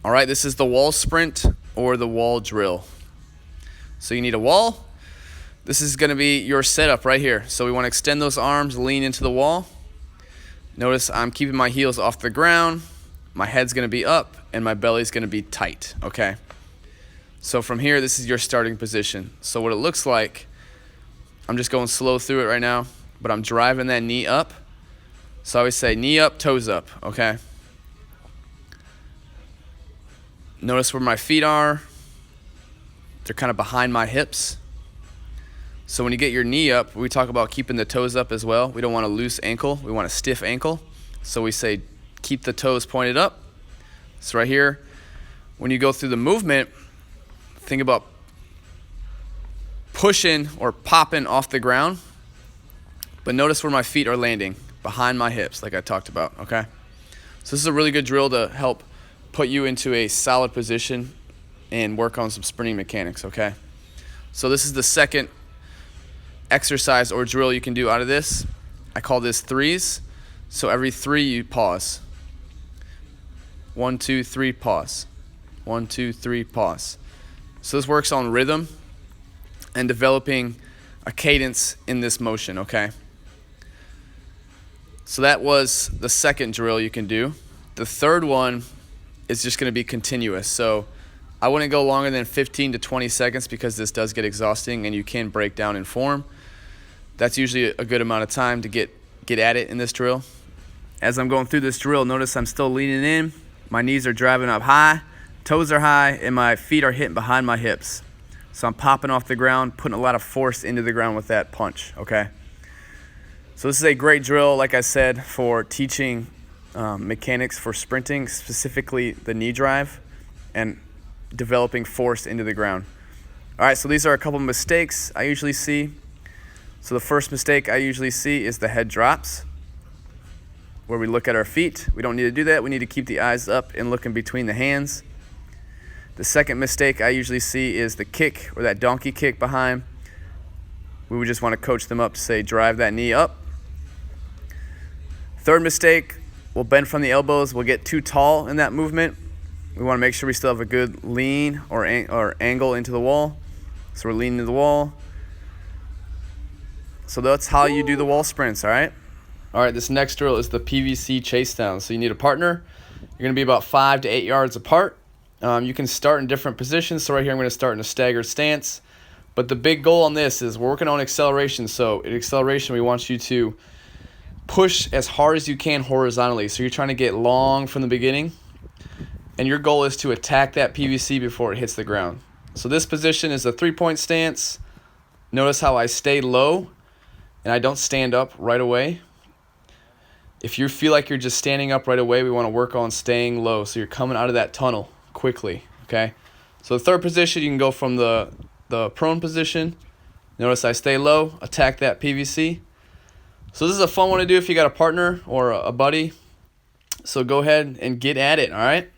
All right, this is the wall sprint or the wall drill. So you need a wall. This is going to be your setup right here. So we want to extend those arms, lean into the wall. Notice I'm keeping my heels off the ground. My head's going to be up and my belly's going to be tight, okay? So from here, this is your starting position. So what it looks like, I'm just going slow through it right now, but I'm driving that knee up. So I always say knee up, toes up, okay? Notice where my feet are. They're kind of behind my hips. So when you get your knee up, we talk about keeping the toes up as well. We don't want a loose ankle. We want a stiff ankle. So we say keep the toes pointed up. So right here, when you go through the movement, think about pushing or popping off the ground. But notice where my feet are landing, behind my hips, like I talked about, okay? So this is a really good drill to help put you into a solid position and work on some sprinting mechanics, okay? So this is the second exercise or drill you can do out of this. I call this threes. So every three you pause. 1, 2, 3, pause. 1, 2, 3, pause. So this works on rhythm and developing a cadence in this motion, okay? So that was the second drill you can do. The third one is just going to be continuous. So I wouldn't go longer than 15 to 20 seconds because this does get exhausting and you can break down in form. That's usually a good amount of time to get at it in this drill. As I'm going through this drill, notice I'm still leaning in. My knees are driving up high, toes are high, and my feet are hitting behind my hips. So I'm popping off the ground, putting a lot of force into the ground with that punch, okay? So this is a great drill, like I said, for teaching mechanics for sprinting, specifically the knee drive and developing force into the ground. All right, so these are a couple mistakes I usually see. So the first mistake I usually see is the head drops, where we look at our feet. We don't need to do that. We need to keep the eyes up and looking between the hands. The second mistake I usually see is the kick or that donkey kick behind. We would just want to coach them up to say drive that knee up. Third mistake, we'll bend from the elbows. We'll get too tall in that movement. We want to make sure we still have a good lean or angle into the wall. So we're leaning to the wall. So that's how you do the wall sprints, all right? All right, this next drill is the PVC chase down. So you need a partner. You're going to be about 5 to 8 yards apart. You can start in different positions. So right here I'm going to start in a staggered stance. But the big goal on this is we're working on acceleration. So in acceleration, we want you to push as hard as you can horizontally. So you're trying to get long from the beginning. And your goal is to attack that PVC before it hits the ground. So this position is a three-point stance. Notice how I stay low and I don't stand up right away. If you feel like you're just standing up right away, we want to work on staying low. So you're coming out of that tunnel quickly, okay? So the third position, you can go from the prone position. Notice I stay low, attack that PVC. So this is a fun one to do if you got a partner or a buddy. So go ahead and get at it, all right?